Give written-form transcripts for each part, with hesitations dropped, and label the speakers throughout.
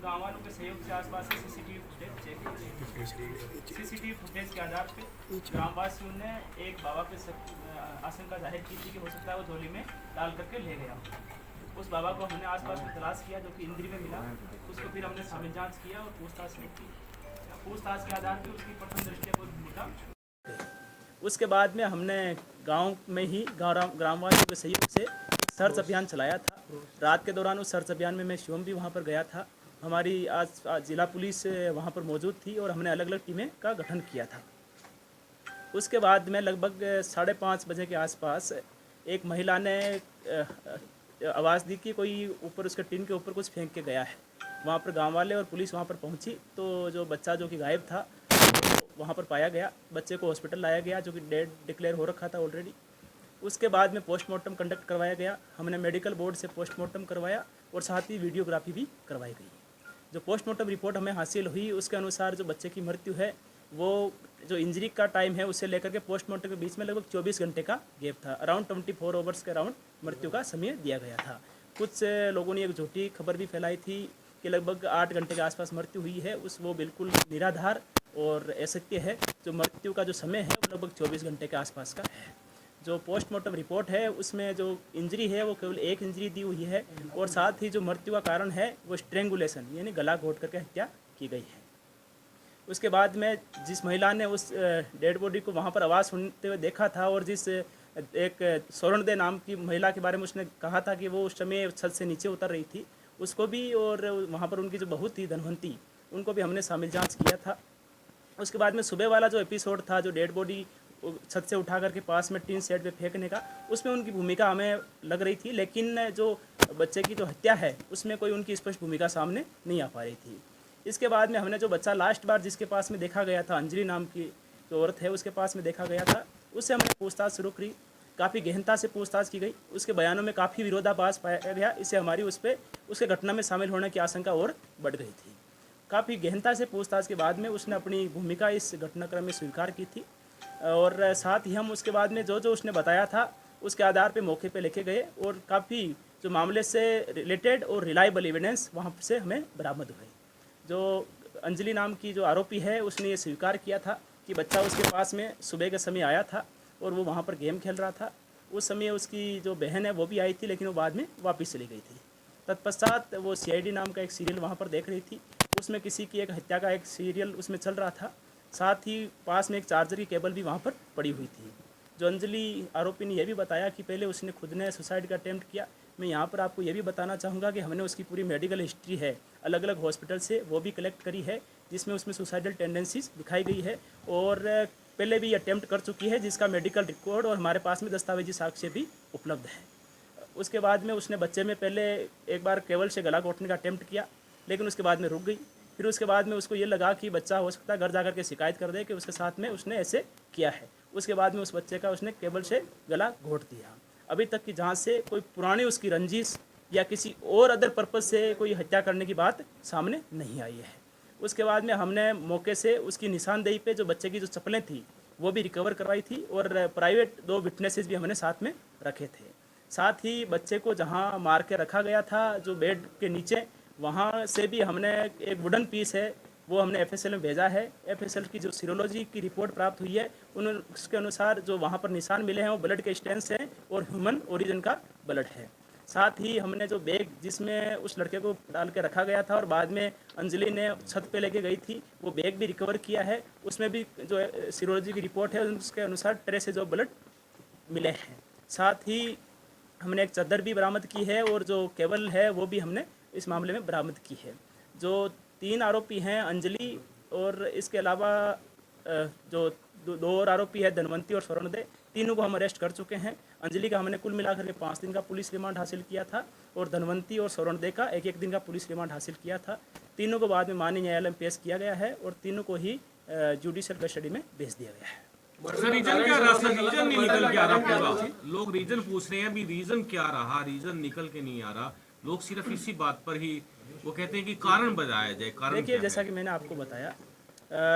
Speaker 1: गाँव वालों के सहयोग से आसपास के सीसीटीवी फुटेज चेक किए। सीसीटीवी फुटेज के आधार पे ग्रामवासियों ने एक बाबा पे आशंका जाहिर की थी कि हो सकता है वो झोली में डाल करके ले गया। उस बाबा को हमने आसपास में तलाश किया जो कि इंद्री में मिला। उसको फिर हमने शामिल जाँच किया और पूछताछ की। पूछताछ के आधार पर उसकी प्रथम दृष्टया कोई भूमिका। उसके बाद में हमने गांव में ही ग्रामवासियों के सहयोग से सर्च अभियान चलाया था। रात के दौरान उस सर्च अभियान में मैं शिवम भी वहां पर गया था। हमारी आज जिला पुलिस वहां पर मौजूद थी और हमने अलग अलग टीमें का गठन किया था। उसके बाद में लगभग 5:30 बजे के आसपास एक महिला ने आवाज़ दी कि कोई ऊपर उसके टिन के ऊपर कुछ फेंक के गया है। वहाँ पर गांव वाले और पुलिस वहाँ पर पहुँची तो जो बच्चा जो कि गायब था वहाँ पर पाया गया। बच्चे को हॉस्पिटल लाया गया जो कि डेड डिक्लेयर हो रखा था ऑलरेडी। उसके बाद में पोस्टमार्टम कंडक्ट करवाया गया। हमने मेडिकल बोर्ड से पोस्टमार्टम करवाया और साथ ही वीडियोग्राफी भी करवाई गई। जो पोस्टमार्टम रिपोर्ट हमें हासिल हुई उसके अनुसार जो बच्चे की मृत्यु है वो जो इंजरी का टाइम है उससे लेकर के पोस्टमार्टम के बीच में लगभग 24 घंटे का गैप था। अराउंड 24 आवर्स के अराउंड मृत्यु का समय दिया गया था। कुछ लोगों ने एक झूठी खबर भी फैलाई थी कि लगभग 8 घंटे के आसपास मृत्यु हुई है। वो बिल्कुल निराधार और असत्य है। जो मृत्यु का जो समय है वो लगभग 24 घंटे के आसपास का है। जो पोस्टमार्टम रिपोर्ट है उसमें जो इंजरी है वो केवल एक इंजरी दी हुई है और साथ ही जो मृत्यु का कारण है वो स्ट्रेंगुलेशन यानी गला घोट करके हत्या की गई है। उसके बाद में जिस महिला ने उस डेड बॉडी को वहाँ पर आवाज़ सुनते हुए देखा था और जिस एक स्वर्ण दे नाम की महिला के बारे में उसने कहा था कि वो उस समय छत से नीचे उतर रही थी, उसको भी और वहाँ पर उनकी जो बहू थी धनवंती उनको भी हमने शामिल जाँच किया था। उसके बाद में सुबह वाला जो एपिसोड था जो डेड बॉडी छत से उठा करके पास में टीन शेड पे फेंकने का, उसमें उनकी भूमिका हमें लग रही थी, लेकिन जो बच्चे की जो हत्या है उसमें कोई उनकी स्पष्ट भूमिका सामने नहीं आ पा रही थी। इसके बाद में हमने जो बच्चा लास्ट बार जिसके पास में देखा गया था, अंजलि नाम की जो औरत है उसके पास में देखा गया था, उससे हमने पूछताछ शुरू करी। काफ़ी गहनता से पूछताछ की गई। उसके बयानों में काफ़ी विरोधाभास पाया गया। इससे हमारी उस पर उसके घटना में शामिल होने की आशंका और बढ़ गई थी। काफ़ी गहनता से पूछताछ के बाद में उसने अपनी भूमिका इस घटनाक्रम में स्वीकार की थी और साथ ही हम उसके बाद में जो उसने बताया था उसके आधार पे मौके पे लेके गए और काफ़ी जो मामले से रिलेटेड और रिलायबल एविडेंस वहाँ से हमें बरामद हुए। जो अंजलि नाम की जो आरोपी है उसने ये स्वीकार किया था कि बच्चा उसके पास में सुबह के समय आया था और वो वहाँ पर गेम खेल रहा था। उस समय उसकी जो बहन है वो भी आई थी, लेकिन वो बाद में वापस चली गई थी। तत्पश्चात वो CID नाम का एक सीरियल वहाँ पर देख रही थी। उसमें किसी की एक हत्या का एक सीरियल उसमें चल रहा था। साथ ही पास में एक चार्जर की केबल भी वहाँ पर पड़ी हुई थी। जो अंजलि आरोपी ने यह भी बताया कि पहले उसने खुद ने सुसाइड का अटेम्प्ट किया। मैं यहाँ पर आपको ये भी बताना चाहूँगा कि हमने उसकी पूरी मेडिकल हिस्ट्री है अलग अलग हॉस्पिटल से वो भी कलेक्ट करी है, जिसमें उसमें सुसाइडल टेंडेंसीज दिखाई गई है और पहले भी अटेम्प्ट कर चुकी है, जिसका मेडिकल रिकॉर्ड और हमारे पास में दस्तावेजी साक्ष्य भी उपलब्ध है। उसके बाद में उसने बच्चे में पहले एक बार केबल से गला घोटने का अटेम्प्ट किया, लेकिन उसके बाद में रुक गई। फिर उसके बाद में उसको ये लगा कि बच्चा हो सकता है घर जाकर के शिकायत कर दे कि उसके साथ में उसने ऐसे किया है। उसके बाद में उस बच्चे का उसने केबल से गला घोट दिया। अभी तक की जांच से कोई पुरानी उसकी रंजिश या किसी और अदर पर्पज़ से कोई हत्या करने की बात सामने नहीं आई है। उसके बाद में हमने मौके से उसकी निशानदेही पे जो बच्चे की जो चप्पलें थी वो भी रिकवर करवाई थी और प्राइवेट 2 विटनेसेस भी हमने साथ में रखे थे। साथ ही बच्चे को जहाँ मार के रखा गया था जो बेड के नीचे, वहाँ से भी हमने एक वुडन पीस है वो हमने FSL में भेजा है। FSL की जो सीरोलॉजी की रिपोर्ट प्राप्त हुई है उसके अनुसार जो वहाँ पर निशान मिले हैं वो ब्लड के स्टेन्स हैं और ह्यूमन ओरिजिन का ब्लड है। साथ ही हमने जो बैग जिसमें उस लड़के को डाल के रखा गया था और बाद में अंजलि ने छत पे लेके गई थी, वो बैग भी रिकवर किया है। उसमें भी जो सीरोलॉजी की रिपोर्ट है उसके अनुसार ट्रेसेस ऑफ ब्लड मिले हैं। साथ ही हमने एक चादर भी बरामद की है और जो केबल है वो भी हमने इस मामले में बरामद की है। जो 3 आरोपी हैं अंजलि और इसके अलावा जो 2 और आरोपी है धनवंती और स्वर्ण दे, तीनों को हम अरेस्ट कर चुके हैं। अंजलि का हमने कुल मिलाकर के 5 दिन का पुलिस रिमांड हासिल किया था और धनवंती और स्वर्ण दे का 1-1 दिन का पुलिस रिमांड हासिल किया था। तीनों को बाद में माननीय न्यायालय में पेश किया गया है और तीनों को ही जुडिशियल कस्टडी में भेज दिया गया है।
Speaker 2: सर रीजन क्या रहा? सर रीजन नहीं निकल के आ रहा पूरा। लोग रीजन पूछ रहे हैं, अभी रीजन क्या रहा? रीजन निकल के नहीं आ रहा। लोग सिर्फ इसी बात पर ही वो कहते हैं कि कारण बताया जाए। कारण
Speaker 1: देखिए, जैसा कि मैंने आपको बताया,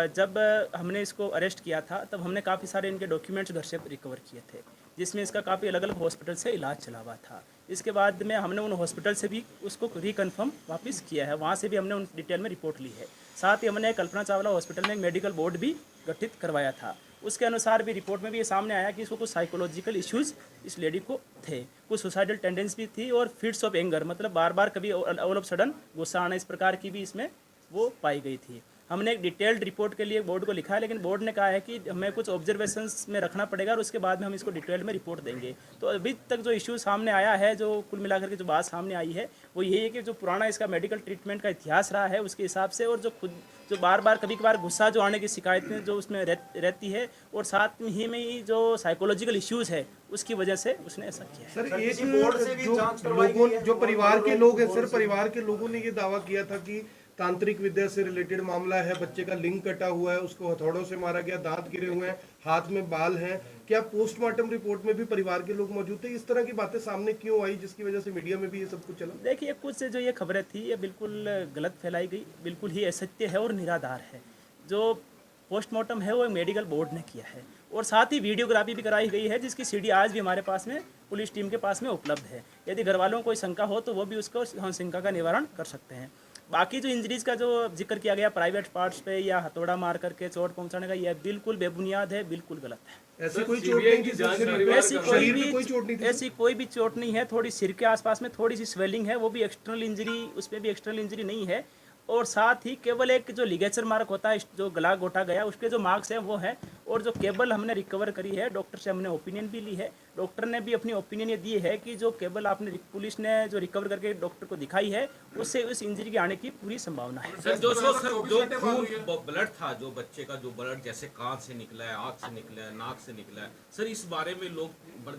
Speaker 1: जब हमने इसको अरेस्ट किया था तब हमने काफ़ी सारे इनके डॉक्यूमेंट्स घर से रिकवर किए थे, जिसमें इसका काफ़ी अलग अलग हॉस्पिटल से इलाज चला हुआ था। इसके बाद में हमने उन हॉस्पिटल से भी उसको रिकन्फर्म वापस किया है, वहाँ से भी हमने उन डिटेल में रिपोर्ट ली है। साथ ही हमने कल्पना चावला हॉस्पिटल में एक मेडिकल बोर्ड भी गठित करवाया था। उसके अनुसार भी रिपोर्ट में भी ये सामने आया कि इसको कुछ साइकोलॉजिकल इश्यूज़ इस लेडी को थे, कुछ सुसाइडल टेंडेंसी भी थी और फिट्स ऑफ एंगर, मतलब बार बार कभी ऑल ऑफ सडन गुस्सा आना, इस प्रकार की भी इसमें वो पाई गई थी। हमने एक डिटेल्ड रिपोर्ट के लिए बोर्ड को लिखा है, लेकिन बोर्ड ने कहा है कि हमें कुछ ऑब्जर्वेशंस में रखना पड़ेगा और उसके बाद में हम इसको डिटेल में रिपोर्ट देंगे। तो अभी तक जो इशू सामने आया है, जो कुल मिलाकर के जो बात सामने आई है वो यही है कि जो पुराना इसका मेडिकल ट्रीटमेंट का इतिहास रहा है उसके हिसाब से, और जो बार बार कभी कभार गुस्सा जो आने की शिकायतें जो उसमें रहती है, और साथ ही में ही जो साइकोलॉजिकल इश्यूज़ है उसकी वजह से उसने ऐसा किया है।
Speaker 3: सर एक जो परिवार के लोग हैं सर, परिवार के लोगों ने ये दावा किया था कि तांत्रिक विद्या से रिलेटेड मामला है, बच्चे का लिंग कटा हुआ है, उसको हथौड़ों से मारा गया, दांत गिरे हुए हैं, हाथ में बाल हैं। क्या पोस्टमार्टम रिपोर्ट में भी परिवार के लोग मौजूद थे? इस तरह की बातें सामने क्यों आई जिसकी वजह से मीडिया में भी ये सब कुछ चला?
Speaker 1: देखिए, कुछ जो ये खबरें थी ये बिल्कुल गलत फैलाई गई, बिल्कुल ही असत्य है और निराधार है। जो पोस्टमार्टम है वो मेडिकल बोर्ड ने किया है और साथ ही वीडियोग्राफी भी कराई गई है, जिसकी सीडी आज भी हमारे पास में पुलिस टीम के पास में उपलब्ध है। यदि घर वालों को कोई शंका हो तो वो भी उसको हम शंका का निवारण कर सकते हैं। बाकी जो इंजरीज का जो जिक्र किया गया प्राइवेट पार्ट्स पे या हथौड़ा मार करके चोट पहुंचाने का, यह बिल्कुल बेबुनियाद है, बिल्कुल गलत है।
Speaker 3: ऐसी कोई चोट नहीं थी,
Speaker 1: ऐसी कोई भी चोट नहीं है। थोड़ी सिर के आसपास में थोड़ी सी स्वेलिंग है, वो भी एक्सटर्नल इंजरी, उसमें भी एक्सटर्नल इंजरी नहीं है। और साथ ही केवल एक जो लिगेचर मार्क होता है, जो गला घोटा गया, उसके जो मार्क्स हैं वो है। और जो केबल हमने रिकवर करी है, डॉक्टर से हमने ओपिनियन भी ली है, डॉक्टर ने भी अपनी ओपिनियन ये दी है कि जो केबल आपने पुलिस ने जो रिकवर करके डॉक्टर को दिखाई है, उससे उस इंजरी के आने की पूरी संभावना है।
Speaker 2: सर जो खून ब्लड था, जो बच्चे का जो ब्लड जैसे कान से निकला है, आँख से निकला है, नाक से निकला है, सर इस बारे में लोग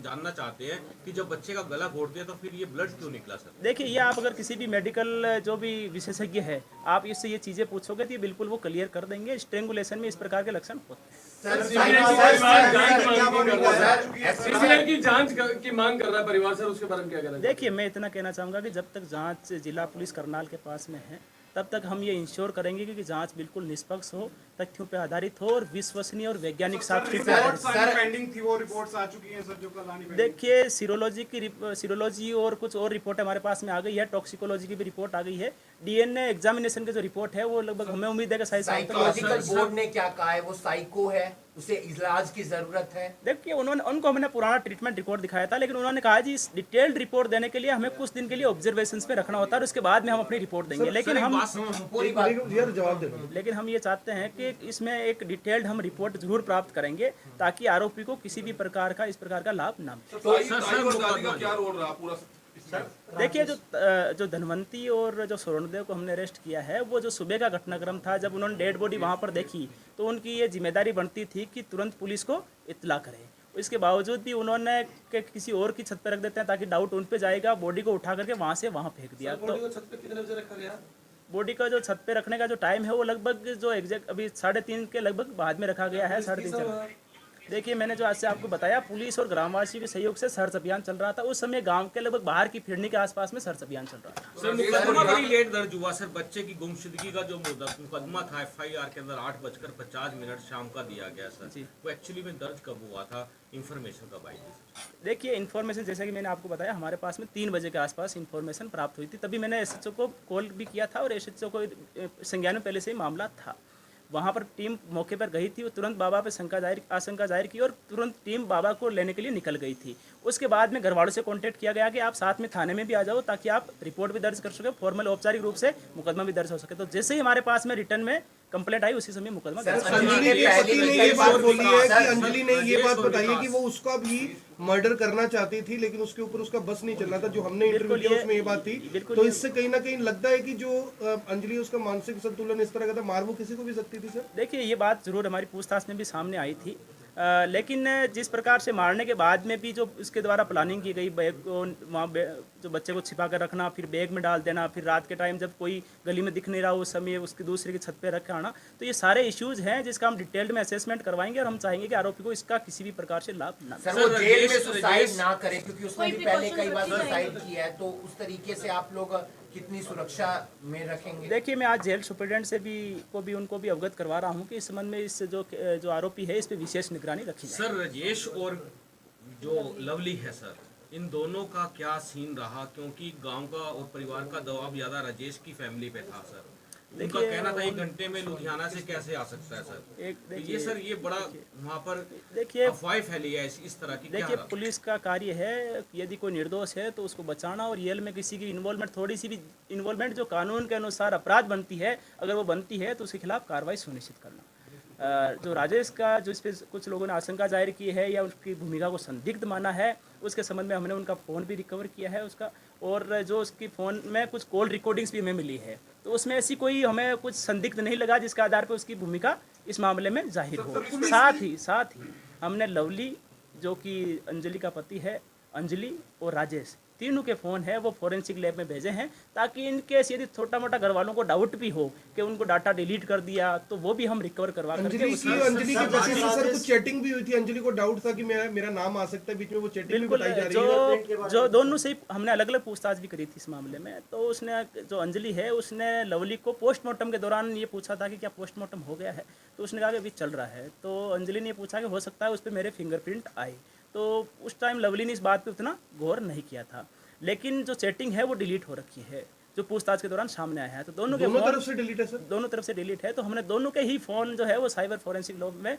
Speaker 2: जानना चाहते हैं कि जब बच्चे का गला घोट दिया तो फिर ये ब्लड क्यों निकला? सर
Speaker 1: देखिए, ये आप अगर किसी भी मेडिकल जो भी विशेषज्ञ है, आप इससे ये चीज़ें पूछोगे तो ये बिल्कुल वो क्लियर कर देंगे। स्ट्रेंगुलेशन में इस प्रकार के लक्षण होते हैं।
Speaker 4: की जांच की मांग कर रहा है परिवार, सर उसके बारे में क्या कहना है?
Speaker 1: देखिए, मैं इतना कहना चाहूँगा कि जब तक जांच जिला पुलिस करनाल के पास में है, तब तक हम ये इंश्योर करेंगे कि जांच बिल्कुल निष्पक्ष हो, तथ्यों पे आधारित हो और विश्वसनीय और वैज्ञानिक साक्ष्य पे आधारित।
Speaker 5: पेंडिंग थी, वो रिपोर्ट्स आ चुकी हैं सर, जो कल आनी।
Speaker 1: देखिए, सीरोलॉजी और कुछ और रिपोर्ट हमारे पास में आ गई है, टॉक्सिकोलॉजी की भी रिपोर्ट आ गई है, डीएनए एग्जामिनेशन की जो रिपोर्ट है वो लगभग हमें उम्मीद है कि
Speaker 6: साइकोलॉजिकल बोर्ड ने क्या कहा है, वो साइको है, उसे इलाज की जरूरत है।
Speaker 1: देखिए, उनको हमने पुराना ट्रीटमेंट रिपोर्ट दिखाया था, लेकिन उन्होंने कहा जी इस डिटेल्ड रिपोर्ट देने के लिए हमें कुछ दिन के लिए ऑब्जर्वेशंस पे रखना होता है और उसके बाद में हम अपनी रिपोर्ट देंगे। लेकिन हम ये चाहते हैं कि इसमें एक डिटेल्ड हम रिपोर्ट जरूर प्राप्त करेंगे, ताकि आरोपी को किसी भी प्रकार का इस प्रकार का लाभ ना मिले। देखिए, जो धनवंती और जो स्वर्णदेव को हमने अरेस्ट किया है, वो जो सुबह का घटनाक्रम था, जब उन्होंने डेड बॉडी वहाँ पर देखी तो उनकी ये जिम्मेदारी बनती थी कि तुरंत पुलिस को इत्तला करें। इसके बावजूद भी उन्होंने किसी और की छत पर रख देते हैं ताकि डाउट उन पे जाएगा, बॉडी को उठा करके वहाँ से वहाँ फेंक दिया। तो बॉडी का जो छत पे रखने का जो टाइम है वो लगभग जो एग्जैक्ट अभी 3:30 के लगभग बाद में रखा गया है, 3:30। देखिए, मैंने जो आज से आपको बताया, पुलिस और ग्रामवासियों के सहयोग से सर्च अभियान चल रहा था। उस समय गांव के लगभग बाहर की फिरनी के आसपास में सर्च अभियान चल रहा था।
Speaker 2: सर मुकदमा बड़ी लेट दर्ज हुआ सर, बच्चे की गुमशुदगी का जो मुकदमा था FIR के अंदर 8:50 शाम का दिया गया सर, वो एक्चुअली में दर्ज कब हुआ था, इन्फॉर्मेशन कब आई थी?
Speaker 1: देखिए, इन्फॉर्मेशन जैसा कि मैंने आपको बताया, हमारे पास में 3 बजे के आसपास इन्फॉर्मेशन प्राप्त हुई थी, तभी मैंने SHO को कॉल भी किया था और SHO को संज्ञान में पहले से ही मामला था। वहाँ पर टीम मौके पर गई थी, वो तुरंत बाबा पे आशंका जाहिर की और तुरंत टीम बाबा को लेने के लिए निकल गई थी। उसके बाद में घर वालों से कांटेक्ट किया गया कि आप साथ में थाने में भी आ जाओ, ताकि आप रिपोर्ट भी दर्ज कर सके, फॉर्मल औपचारिक रूप से मुकदमा भी दर्ज हो सके। तो जैसे ही हमारे पास में रिटर्न में कंप्लेंट आई, उसी समय मुकदमा दर्ज।
Speaker 3: अंजलि ने ये बात बोली है कि अंजलि ने ये बात बताई है कि वो उसका भी मर्डर करना चाहती थी, लेकिन उसके ऊपर उसका बस नहीं चलना था। जो हमने इंटरव्यू लिया उसमें ये बात थी। तो इससे कहीं ना कहीं लगता है कि जो अंजलि उसका मानसिक संतुलन इस तरह का था, मार वो किसी को भी सकती थी सर।
Speaker 1: देखिए, ये बात जरूर हमारी पूछताछ में भी सामने आई थी, लेकिन जिस प्रकार से मारने के बाद में भी जो उसके द्वारा प्लानिंग की गई, बैग को वहाँ जो बच्चे को छिपा कर रखना, फिर बैग में डाल देना, फिर रात के टाइम जब कोई गली में दिख नहीं रहा उस समय उसकी दूसरे की छत पे रख आना, तो ये सारे इश्यूज हैं जिसका हम डिटेल्ड में असेसमेंट करवाएंगे और हम चाहेंगे कि आरोपी को इसका किसी भी प्रकार से लाभ ना
Speaker 6: मिले। वो जेल में सुसाइड ना करे, क्योंकि उसने भी पहले कई बार सुसाइड किया है, तो उस तरीके से आप लोग कितनी सुरक्षा में रखेंगे?
Speaker 1: देखिए, मैं आज जेल सुपरिटेंडेंट से भी उनको भी अवगत करवा रहा हूँ कि इस संबंध में इस जो आरोपी है इस पे विशेष निगरानी रखी जाए।
Speaker 2: सर, राजेश और जो लवली है सर, इन दोनों का क्या सीन रहा? क्योंकि गांव का और परिवार का दबाव ज्यादा राजेश की फैमिली पे था सर। उनका कहना था 1 घंटे में लुधियाना से कैसे आ सकता है सर। तो ये सर ये बड़ा वहाँ पर
Speaker 1: देखिए
Speaker 2: अफवाह फैली है इस तरह की।
Speaker 1: देखिए पुलिस का कार्य है, यदि कोई निर्दोष है तो उसको बचाना, और रियल में किसी की इन्वॉल्वमेंट, थोड़ी सी भी इन्वॉल्वमेंट जो कानून के अनुसार अपराध बनती है, अगर वो बनती है तो उसके खिलाफ कार्रवाई सुनिश्चित करना। जो राजेश का जो इस पर कुछ लोगों ने आशंका जाहिर की है या उसकी भूमिका को संदिग्ध माना है, उसके संबंध में हमने उनका फ़ोन भी रिकवर किया है उसका, और जो उसकी फ़ोन में कुछ कॉल रिकॉर्डिंग्स भी हमें मिली है, तो उसमें ऐसी कोई हमें कुछ संदिग्ध नहीं लगा जिसके आधार पर उसकी भूमिका इस मामले में जाहिर हो। साथ ही हमने लवली, जो कि अंजलि का पति है, अंजलि और राजेश, तीनों के फ़ोन है वो फॉरेंसिक लैब में भेजे हैं, ताकि इन केस यदि छोटा मोटा घर वालों को डाउट भी हो कि उनको डाटा डिलीट कर दिया तो वो भी हम रिकवर करवा करके
Speaker 3: अंजलि के पति से सर कुछ चैटिंग भी हुई थी। अंजलि को डाउट था कि मेरा नाम आ सकता है बीच में, वो चैटिंग भी बताई जा रही है।
Speaker 1: जो दोनों से हमने अलग अलग पूछताछ भी करी थी इस मामले में, तो उसने, जो अंजलि है, उसने लवली को पोस्टमार्टम के दौरान ये पूछा था कि क्या पोस्टमार्टम हो गया है, तो उसने कहा कि अभी चल रहा है। तो अंजलि ने पूछा कि हो सकता है उस पर मेरे फिंगरप्रिंट आए, तो उस टाइम लवली ने इस बात पे उतना गौर नहीं किया था। लेकिन जो चैटिंग है वो डिलीट हो रखी है, जो पूछताछ के दौरान सामने आया है। तो दोनों
Speaker 3: तरफ से डिलीट है सर?
Speaker 1: दोनों तरफ से डिलीट है। तो हमने दोनों के ही फ़ोन जो है वो साइबर फॉरेंसिक लैब में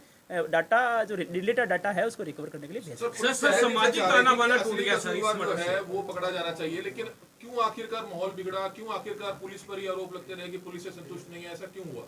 Speaker 1: डाटा, जो डिलीटेड डाटा है, उसको रिकवर करने के लिए भेजा।
Speaker 2: सर सामाजिक ताना बाना टूट गया सर, इस
Speaker 7: जो है वो पकड़ा जाना चाहिए, लेकिन क्यों आखिरकार माहौल बिगड़ा? क्यों आखिरकार पुलिस पर ही आरोप लगते रहे कि पुलिस से संतुष्ट नहीं है? ऐसा क्यों हुआ?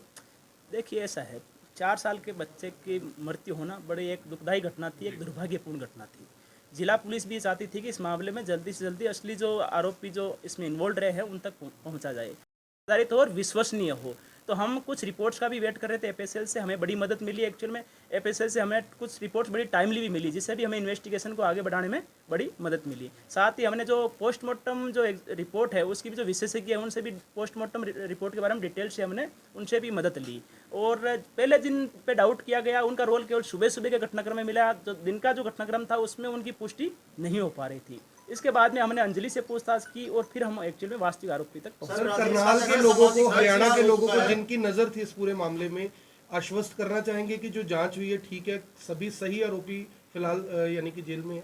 Speaker 1: देखिए ऐसा है, 4 साल के बच्चे की मृत्यु होना बड़ी एक दुखदायी घटना थी, एक दुर्भाग्यपूर्ण घटना थी। जिला पुलिस भी चाहती थी कि इस मामले में जल्दी से जल्दी असली जो आरोपी जो इसमें इन्वॉल्व रहे हैं उन तक पहुंचा जाए, आधारित और विश्वसनीय हो। तो हम कुछ रिपोर्ट्स का भी वेट कर रहे थे एफएसएल से, हमें बड़ी मदद मिली एक्चुअल में। एफएसएल से हमें कुछ रिपोर्ट्स बड़ी टाइमली भी मिली, जिससे भी हमें इन्वेस्टिगेशन को आगे बढ़ाने में बड़ी मदद मिली। साथ ही हमने जो पोस्टमार्टम जो रिपोर्ट है उसकी भी जो विशेषज्ञ है उनसे भी पोस्टमार्टम रिपोर्ट के बारे में डिटेल से हमने उनसे भी मदद ली। और पहले दिन पे डाउट किया गया, उनका रोल केवल सुबह सुबह के घटनाक्रम में मिला, जो दिन का जो घटनाक्रम था उसमें उनकी पुष्टि नहीं हो पा रही थी। इसके बाद में हमने अंजलि से पूछताछ की और फिर हम एक्चुअल में वास्तविक आरोपी तक पहुंचे।
Speaker 3: सर करनाल के लोगों को, हरियाणा के लोगों को जिनकी नजर थी इस पूरे मामले में, आश्वस्त करना चाहेंगे कि जो जांच हुई है ठीक है, सभी सही आरोपी फिलहाल यानी कि जेल में है?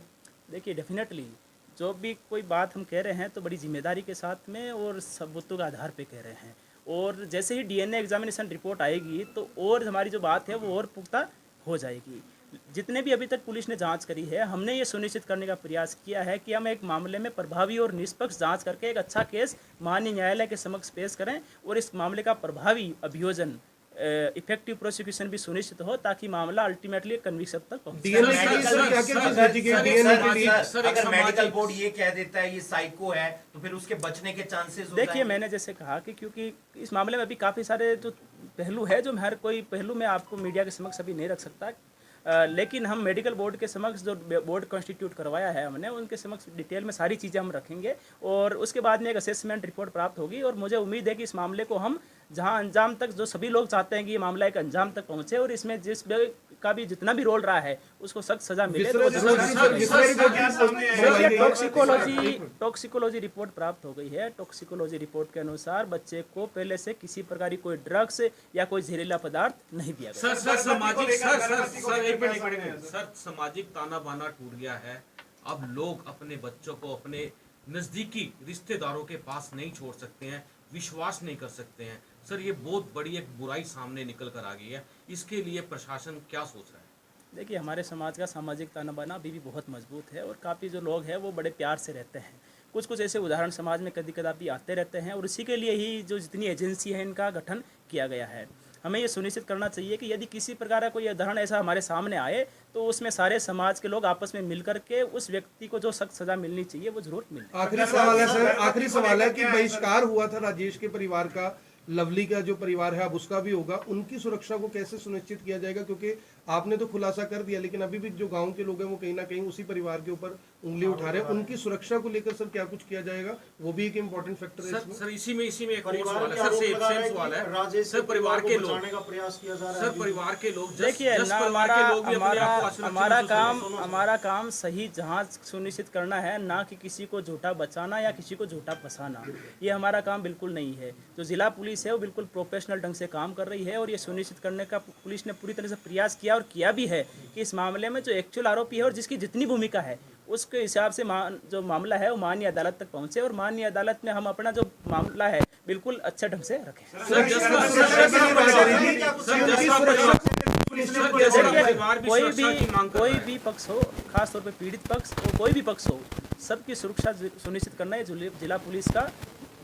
Speaker 1: देखिए डेफिनेटली जो भी कोई बात हम कह रहे हैं तो बड़ी जिम्मेदारी के साथ में और सबूतों के आधार पे कह रहे हैं, और जैसे ही डीएनए एग्जामिनेशन रिपोर्ट आएगी तो और हमारी जो बात है वो और पुख्ता हो जाएगी। जितने भी अभी तक पुलिस ने जांच करी है, हमने ये सुनिश्चित करने का प्रयास किया है कि हम एक मामले में प्रभावी और निष्पक्ष जांच करके एक अच्छा केस माननीय न्यायालय के समक्ष पेश करें, और इस मामले का प्रभावी अभियोजन, इफेक्टिव प्रोसिक्यूशन भी सुनिश्चित हो, ताकि मामला अल्टीमेटली कन्विक्शन तक पहुंचे।
Speaker 6: अगर मेडिकल बोर्ड ये कह देता है ये साइको है, तो फिर उसके बचने के चांसेस हो
Speaker 1: देखिए मैंने जैसे कहा कि क्योंकि इस मामले में अभी काफ़ी सारे जो पहलू है, जो हर कोई पहलू मैं आपको मीडिया के समक्ष अभी नहीं रख सकता, लेकिन हम मेडिकल बोर्ड के समक्ष जो बोर्ड कॉन्स्टिट्यूट करवाया है हमने, उनके समक्ष डिटेल में सारी चीज़ें हम रखेंगे, और उसके बाद में एक असेसमेंट रिपोर्ट प्राप्त होगी। और मुझे उम्मीद है कि इस मामले को हम जहां अंजाम तक, जो सभी लोग चाहते हैं कि ये मामला एक अंजाम तक पहुंचे और इसमें जिस का भी जितना भी रोल रहा है उसको सख्त सजा मिले। टॉक्सिकोलॉजी रिपोर्ट प्राप्त हो गई है। टॉक्सिकोलॉजी रिपोर्ट के अनुसार बच्चे को पहले से किसी प्रकार की कोई ड्रग्स या कोई जहरीला पदार्थ नहीं दिया गया।
Speaker 2: सर सामाजिक ताना बाना टूट गया है। अब लोग अपने बच्चों को अपने नजदीकी रिश्तेदारों के पास नहीं छोड़ सकते हैं, विश्वास नहीं कर सकते हैं। सर ये बहुत बड़ी एक बुराई सामने निकल कर आ गई है, इसके लिए प्रशासन क्या सोच रहा है?
Speaker 1: देखिए हमारे समाज का सामाजिक ताना बाना अभी भी बहुत मजबूत है, और काफ़ी जो लोग हैं वो बड़े प्यार से रहते हैं। कुछ ऐसे उदाहरण समाज में कभी कदापि आते रहते हैं, और इसी के लिए ही जो जितनी एजेंसी है इनका गठन किया गया है। हमें ये सुनिश्चित करना चाहिए कि यदि किसी प्रकार का कोई उदाहरण ऐसा हमारे सामने आए तो उसमें सारे समाज के लोग आपस में मिलकर के उस व्यक्ति को जो सख्त सजा मिलनी चाहिए वो जरूर मिले।
Speaker 3: आखिरी सवाल है सर, आखिरी सवाल है कि बहिष्कार हुआ था राजेश के परिवार का, लवली का जो परिवार है अब उसका भी होगा, उनकी सुरक्षा को कैसे सुनिश्चित किया जाएगा? क्योंकि आपने तो खुलासा कर दिया, लेकिन अभी भी जो गांव के लोग हैं वो कहीं ना कहीं उसी परिवार के ऊपर उंगली उठा रहे हैं। उनकी सुरक्षा को लेकर सर क्या कुछ किया जाएगा? वो भी एक इम्पोर्टेंट फैक्टर है इसमें।
Speaker 2: सर इसी में एक और सवाल है सर, सेम सवाल है सर। परिवार के लोग सर, परिवार के लोग
Speaker 1: देखिए हमारा काम सही जांच सुनिश्चित करना है, ना कि किसी को झूठा बचाना या किसी को झूठा फंसाना। ये हमारा काम बिल्कुल नहीं है। जो जिला पुलिस है वो बिल्कुल प्रोफेशनल ढंग से काम कर रही है, और ये सुनिश्चित करने का पुलिस ने पूरी तरह से प्रयास किया। और किया भी है कि इस मामले में जो एक्चुअल आरोपी है और जिसकी जितनी भूमिका है उसके हिसाब से जो मामला है वो माननीय अदालत तक पहुंचे और माननीय अदालत में हम अपना जो मामला है बिल्कुल अच्छे ढंग से रखें। कोई भी पक्ष हो, खासतौर पे पीड़ित पक्ष और कोई भी पक्ष हो, सबकी सुरक्षा सुनिश्चित करना है जिला पुलिस का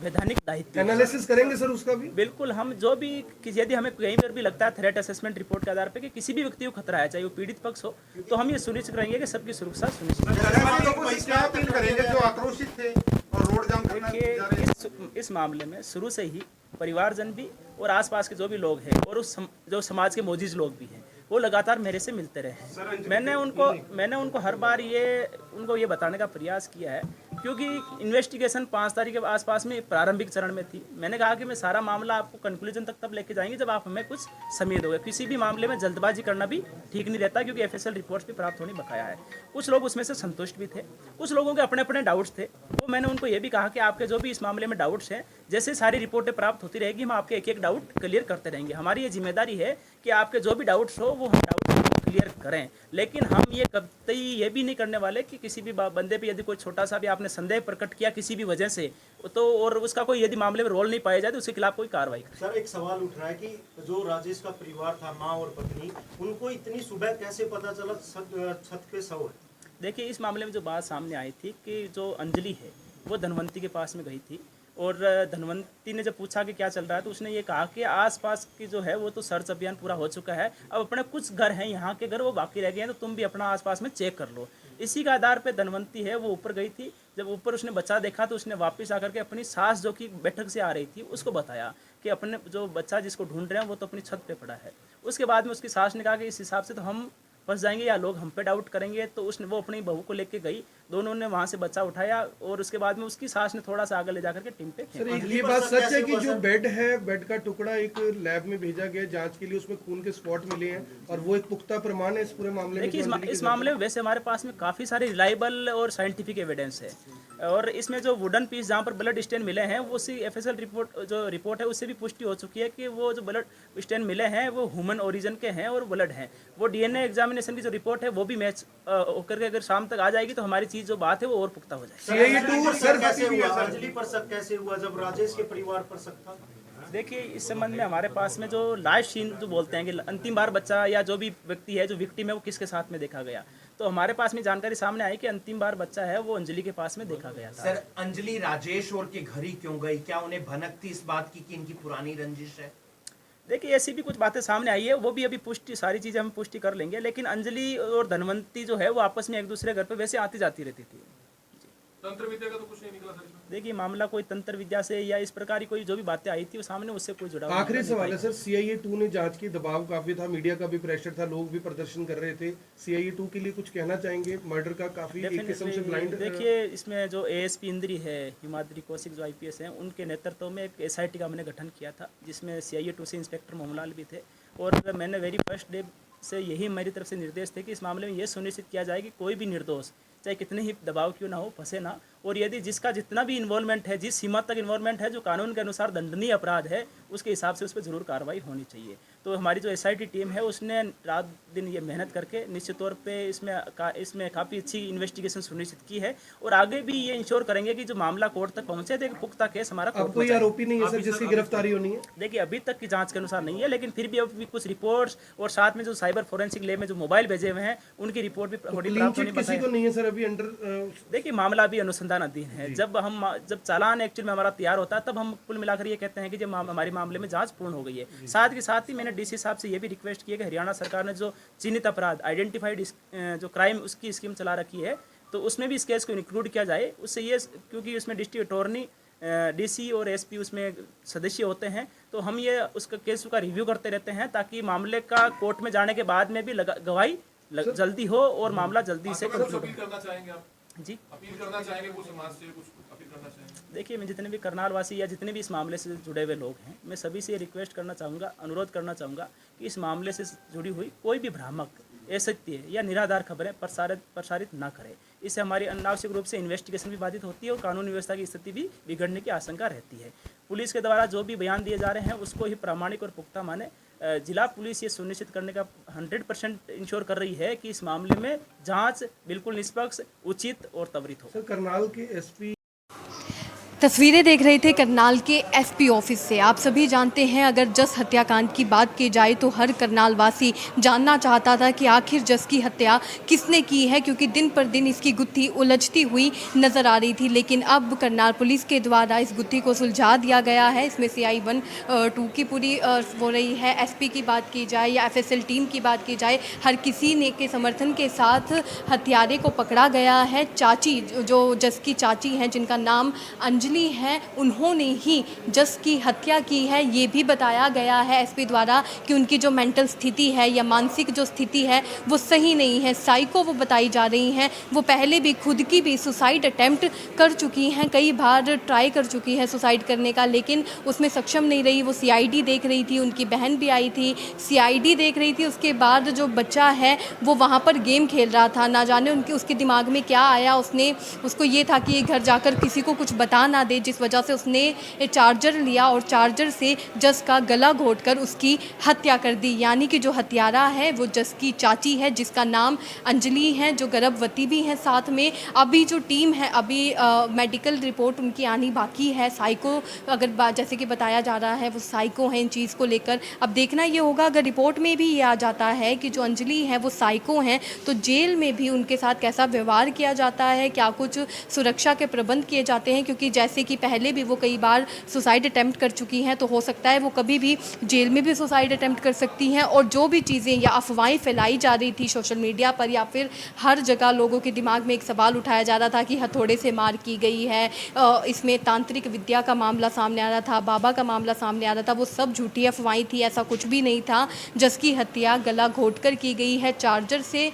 Speaker 1: वैधानिक दायित्व।
Speaker 3: एनालिसिस करेंगे सर उसका भी?
Speaker 1: बिल्कुल, हम जो भी यदि हमें कहीं पर भी लगता है थ्रेट असेसमेंट रिपोर्ट के आधार पर कि किसी भी व्यक्ति को खतरा है, चाहे वो पीड़ित पक्ष हो, तो हम ये सुनिश्चित करेंगे कि सबकी सुरक्षा सुनिश्चित। देखिए, इस मामले में शुरू से ही परिवारजन भी और आसपास के जो भी लोग हैं और जो समाज के मोजिज लोग भी हैं वो लगातार मेरे से मिलते रहे हैं। मैंने उनको हर बार उनको ये बताने का प्रयास किया है, क्योंकि इन्वेस्टिगेशन 5 तारीख के आसपास में प्रारंभिक चरण में थी। मैंने कहा कि मैं सारा मामला आपको कंक्लूजन तक तब लेके जाएंगे जब आप हमें कुछ समय दोगे। किसी भी मामले में जल्दबाजी करना भी ठीक नहीं रहता, क्योंकि FSL रिपोर्ट्स भी प्राप्त होनी बकाया है। कुछ लोग उसमें से संतुष्ट भी थे, कुछ लोगों के अपने अपने डाउट्स थे। वो मैंने उनको ये भी कहा कि आपके जो भी इस मामले में डाउट्स हैं, जैसे सारी रिपोर्टें प्राप्त होती रहेगी हम आपके एक एक डाउट क्लियर करते रहेंगे। हमारी ये जिम्मेदारी है कि आपके जो भी डाउट्स हो वो हम डाउट क्लियर करें, लेकिन हम ये कभी ये भी नहीं करने वाले कि किसी भी बंदे पे यदि कोई छोटा सा भी आपने संदेह प्रकट किया किसी भी वजह से, तो और उसका कोई यदि मामले में रोल नहीं पाया जाए तो उसके खिलाफ कोई कार्रवाई करें।
Speaker 8: सर, एक सवाल उठ रहा है कि जो राजेश का परिवार था, माँ और पत्नी, उनको इतनी सुबह कैसे पता चला छत पे शव है?
Speaker 1: देखिए, इस मामले में जो बात सामने आई थी कि जो अंजलि है वो धनवंती के पास में गई थी और धनवंती ने जब पूछा कि क्या चल रहा है तो उसने ये कहा कि आसपास की जो है वो तो सर्च अभियान पूरा हो चुका है, अब अपने कुछ घर हैं यहाँ के घर वो बाकी रह गए हैं, तो तुम भी अपना आसपास में चेक कर लो। इसी का आधार पे धनवंती है वो ऊपर गई थी। जब ऊपर उसने बच्चा देखा तो उसने वापस आकर के अपनी सास जो कि बैठक से आ रही थी उसको बताया कि अपने जो बच्चा जिसको ढूंढ रहे हैं वो तो अपनी छत पे पड़ा है। उसके बाद में उसकी सास ने कहा कि इस हिसाब से तो हम फंस जाएंगे या लोग हम पे डाउट करेंगे, तो उसने वो अपनी बहू को लेके गई, दोनों ने वहां से बच्चा उठाया और उसके बाद में उसकी सास ने थोड़ा सा आगे ले जाकर के टीम पे।
Speaker 3: सर, ये बात सच है कि जो बेड है, बेड का टुकड़ा एक लैब में भेजा गया जांच के लिए, उसमें खून के स्पॉट मिले हैं और वो एक पुख्ता प्रमाण है इस पूरे मामले में?
Speaker 1: देखिए, इस मामले में वैसे हमारे पास में काफ़ी सारे रिलायबल और साइंटिफिक एविडेंस है, और इसमें जो वुडन पीस जहाँ पर ब्लड स्टेन मिले हैं वो उसी FSL रिपोर्ट है उससे भी पुष्टि हो चुकी है कि वो जो ब्लड स्टेन मिले हैं वो ह्यूमन ओरिजिन के हैं और ब्लड हैं। वो DNA एग्जामिनेशन की जो रिपोर्ट है वो भी मैच होकर के अगर शाम तक आ जाएगी तो हमारी चीज़ जो बात है वो और पुख्ता हो जाएगी।
Speaker 8: सर, कैसे हुआ अंजलि पर शक कैसे हुआ जब राजेश के परिवार पर शक था?
Speaker 1: देखिए, इस संबंध में हमारे पास में जो लास्ट सीन जो बोलते हैं कि अंतिम बार बच्चा या जो भी व्यक्ति है जो विक्टिम है वो किसके साथ में देखा गया, तो हमारे पास में जानकारी सामने आई कि अंतिम बार बच्चा है वो अंजलि के पास में देखा गया था।
Speaker 6: सर, अंजलि राजेश और के घर ही क्यों गई? क्या उन्हें भनक थी इस बात की कि इनकी पुरानी रंजिश है?
Speaker 1: देखिए, ऐसी भी कुछ बातें सामने आई है, वो भी अभी पुष्टि, सारी चीज़ें हम पुष्टि कर लेंगे, लेकिन अंजलि और धनवंती जो है वो आपस में एक दूसरे घर पे वैसे आती जाती रहती थी।
Speaker 7: तंत्र विद्या का तो कुछ नहीं निकला सर इसमें?
Speaker 1: देखिए, मामला कोई तंत्र विद्या से या इस प्रकार की कोई जो भी बातें आई थी वो सामने उससे कोई जुड़ा।
Speaker 3: आखिरी सवाल है सर, CIA 2 ने जांच की, दबाव काफी था, मीडिया का भी प्रेशर था, लोग भी प्रदर्शन कर रहे थे, CIA 2 के लिए कुछ कहना चाहेंगे? मर्डर का काफी एक किस्म से ब्लाइंड।
Speaker 1: देखिए, इसमें जो ASP इंद्री है, हिमाद्री कौशिक जो IPS हैं, उनके नेतृत्व में एक SIT का मैंने गठन किया था जिसमें CIA 2 से इंस्पेक्टर मोहनलाल भी थे, और मैंने वेरी फर्स्ट डे से यही मेरी तरफ से निर्देश थे कि इस मामले में ये सुनिश्चित किया जाए कि कोई भी निर्दोष चाहे कितने ही दबाव क्यों ना हो फंसे ना, और यदि जिसका जितना भी इन्वॉल्वमेंट है, जिस सीमा तक इन्वॉल्वमेंट है जो कानून के अनुसार दंडनीय अपराध है, उसके हिसाब से उस पर जरूर कार्रवाई होनी चाहिए। तो हमारी जो SIT टीम है उसने रात दिन ये मेहनत करके निश्चित तौर पे इसमें काफ़ी अच्छी इन्वेस्टिगेशन सुनिश्चित की है, और आगे भी ये इंश्योर करेंगे कि जो मामला कोर्ट तक पहुंचे तो एक पुख्ता केस हमारा
Speaker 3: अब कोई आरोपी नहीं है सर जिसकी गिरफ्तारी होनी है?
Speaker 1: देखिए, अभी तक की जांच के अनुसार नहीं है, लेकिन फिर भी अभी कुछ रिपोर्ट्स और साथ में जो साइबर फोरेंसिक लैब में जो मोबाइल भेजे हुए हैं उनकी रिपोर्ट भी
Speaker 3: किसी को नहीं है सर अभी अंडर?
Speaker 1: देखिए, मामला अभी अनुसंधानाधीन है। जब चालान एक्चुअली में हमारा तैयार होता है तब हम कुल मिलाकर ये कहते हैं कि जब हमारे मामले में जांच पूर्ण हो गई है। साथ ही मैंने DC साहब से ये भी रिक्वेस्ट की है कि हरियाणा सरकार ने जो चिन्हित अपराध आइडेंटिफाइड जो क्राइम उसकी स्कीम चला रखी है तो उसमें भी इस केस को इंक्लूड किया जाए। उससे ये, क्योंकि उसमें डिस्ट्रिक्ट अटॉर्नी, DC और SP उसमें सदस्य होते हैं, तो हम ये उसका केस का रिव्यू करते रहते हैं ताकि मामले का कोर्ट में जाने के बाद में भी गवाही जल्दी हो और मामला जल्दी से कंक्लूड हो।
Speaker 7: करना चाहेंगे आप
Speaker 1: जी,
Speaker 7: अपील करना चाहेंगे कुछ समाज से, कुछ अपील करना चाहेंगे?
Speaker 1: देखिए, मैं जितने भी करनाल वासी या जितने भी इस मामले से जुड़े हुए लोग हैं, मैं सभी से रिक्वेस्ट करना चाहूँगा, अनुरोध करना चाहूँगा कि इस मामले से जुड़ी हुई कोई भी भ्रामक, असत्य या निराधार खबरें प्रसारित ना करें। इससे हमारी अनावश्यक रूप से इन्वेस्टिगेशन भी बाधित होती है और कानून व्यवस्था की स्थिति भी बिगड़ने की आशंका रहती है। पुलिस के द्वारा जो भी बयान दिए जा रहे हैं उसको ही प्रामाणिक और पुख्ता माने। जिला पुलिस ये सुनिश्चित करने का 100% इंश्योर कर रही है कि इस मामले में जांच बिल्कुल निष्पक्ष, उचित और त्वरित हो।
Speaker 3: सर, करनाल के एसपी
Speaker 9: तस्वीरें देख रहे थे करनाल के एसपी ऑफिस से। आप सभी जानते हैं, अगर जस हत्याकांड की बात की जाए तो हर करनाल वासी जानना चाहता था कि आखिर जस की हत्या किसने की है, क्योंकि दिन पर दिन इसकी गुत्थी उलझती हुई नज़र आ रही थी। लेकिन अब करनाल पुलिस के द्वारा इस गुत्थी को सुलझा दिया गया है। इसमें CI 1 2 की पूरी हो रही है। SP की बात की जाए या FSL टीम की बात की जाए, हर किसी ने के समर्थन के साथ हत्यारे को पकड़ा गया है। चाची, जो जस की चाची हैं, जिनका नाम अंजलि है, उन्होंने ही जस की हत्या की है। ये भी बताया गया है SP द्वारा कि उनकी जो मेंटल स्थिति है या मानसिक जो स्थिति है वो सही नहीं है, साइको वो बताई जा रही हैं। वो पहले भी खुद की भी सुसाइड अटेम्प्ट कर चुकी हैं, कई बार ट्राई कर चुकी है सुसाइड करने का, लेकिन उसमें सक्षम नहीं रही। वो CID देख रही थी, उनकी बहन भी आई थी, CID देख रही थी। उसके बाद जो बच्चा है वो वहाँ पर गेम खेल रहा था, ना जाने उसके दिमाग में क्या आया। उसको ये था कि घर जाकर किसी को कुछ बता ना दे, जिस वजह से उसने चार्जर लिया और चार्जर से जस का गला घोंटकर उसकी हत्या कर दी। यानी कि जो हत्यारा है वो जस की चाची है, जिसका नाम अंजलि है, जो गर्भवती भी है साथ में। अभी जो टीम है, अभी मेडिकल रिपोर्ट उनकी आनी बाकी है। साइको, अगर जैसे कि बताया जा रहा है, वो साइको है इन चीज़ को लेकर। अब देखना ये होगा, अगर रिपोर्ट में भी ये आ जाता है कि जो अंजलि है वो साइको हैं, तो जेल में भी उनके साथ कैसा व्यवहार किया जाता है, क्या कुछ सुरक्षा के प्रबंध किए जाते हैं, क्योंकि जैसे कि पहले भी वो कई बार सुसाइड अटेम्प्ट कर चुकी हैं, तो हो सकता है वो कभी भी जेल में भी सुसाइड अटेम्प्ट कर सकती हैं। और जो भी चीज़ें या अफवाहें फैलाई जा रही थी सोशल मीडिया पर या फिर हर जगह, लोगों के दिमाग में एक सवाल उठाया जा रहा था कि हथौड़े से मार की गई है, इसमें तांत्रिक विद्या का मामला सामने आ रहा था, बाबा का मामला सामने आ रहा था, वो सब झूठी अफवाहें थी। ऐसा कुछ भी नहीं था। जस की हत्या गला घोंट कर की गई है, चार्जर से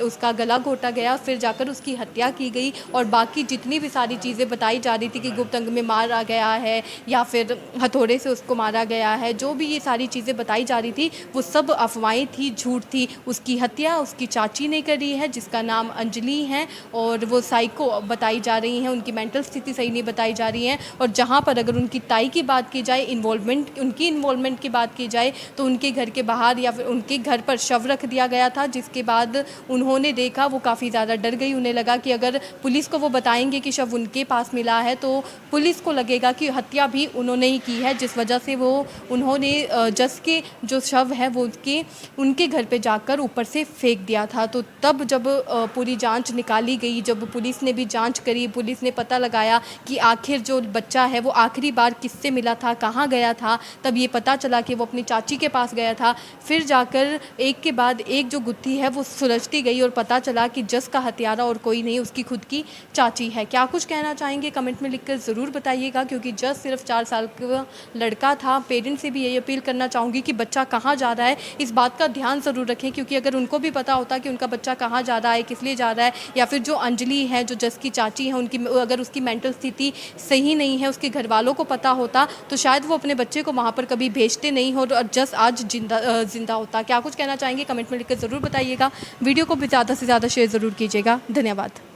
Speaker 9: उसका गला घोंटा गया, फिर जाकर उसकी हत्या की गई। और बाकी जितनी भी सारी चीज़ें बताई जा रही थी कि गुप्त अंग में मारा गया है या फिर हथौड़े से उसको मारा गया है, जो भी ये सारी चीज़ें बताई जा रही थी वो सब अफवाहें थी, झूठ थी। उसकी हत्या उसकी चाची ने करी है, जिसका नाम अंजलि है, और वो साइको बताई जा रही हैं। उनकी मेंटल स्थिति सही नहीं बताई जा रही है। और जहाँ पर अगर उनकी ताई की बात की जाए, उनकी इन्वॉल्वमेंट की बात की जाए, तो उनके घर के बाहर या फिर उनके घर पर शव रख दिया गया था, जिसके बाद उन्होंने देखा, वो काफ़ी ज़्यादा डर गई। उन्हें लगा कि अगर पुलिस को वो बताएंगे कि शव उनके पास मिला है तो पुलिस को लगेगा कि हत्या भी उन्होंने ही की है, जिस वजह से उन्होंने जस के जो शव है वो उनके घर पे जाकर ऊपर से फेंक दिया था। तो तब जब पूरी जांच निकाली गई, जब पुलिस ने भी जांच करी, पुलिस ने पता लगाया कि आखिर जो बच्चा है वो आखिरी बार किससे मिला था, कहाँ गया था, तब ये पता चला कि वो अपनी चाची के पास गया था। फिर जाकर एक के बाद एक जो गुत्थी है वो सुलझती गई और पता चला कि जस का हत्यारा और कोई नहीं, उसकी खुद की चाची है। क्या कुछ कहना चाहेंगे कमेंट में लिखकर ज़रूर बताइएगा, क्योंकि जस सिर्फ 4 साल का लड़का था। पेरेंट्स से भी यही अपील करना चाहूँगी कि बच्चा कहाँ जा रहा है, इस बात का ध्यान ज़रूर रखें, क्योंकि अगर उनको भी पता होता कि उनका बच्चा कहाँ जा रहा है, किस लिए जा रहा है, या फिर जो अंजलि है, जो जस की चाची है, उनकी अगर उसकी मेंटल स्थिति सही नहीं है, उसके घर वालों को पता होता, तो शायद वो अपने बच्चे को वहाँ पर कभी भेजते नहीं हो और जस आज जिंदा होता। क्या कुछ कहना चाहेंगे कमेंट में लिखकर ज़रूर बताइएगा। वीडियो को भी ज़्यादा से ज़्यादा शेयर ज़रूर कीजिएगा। धन्यवाद।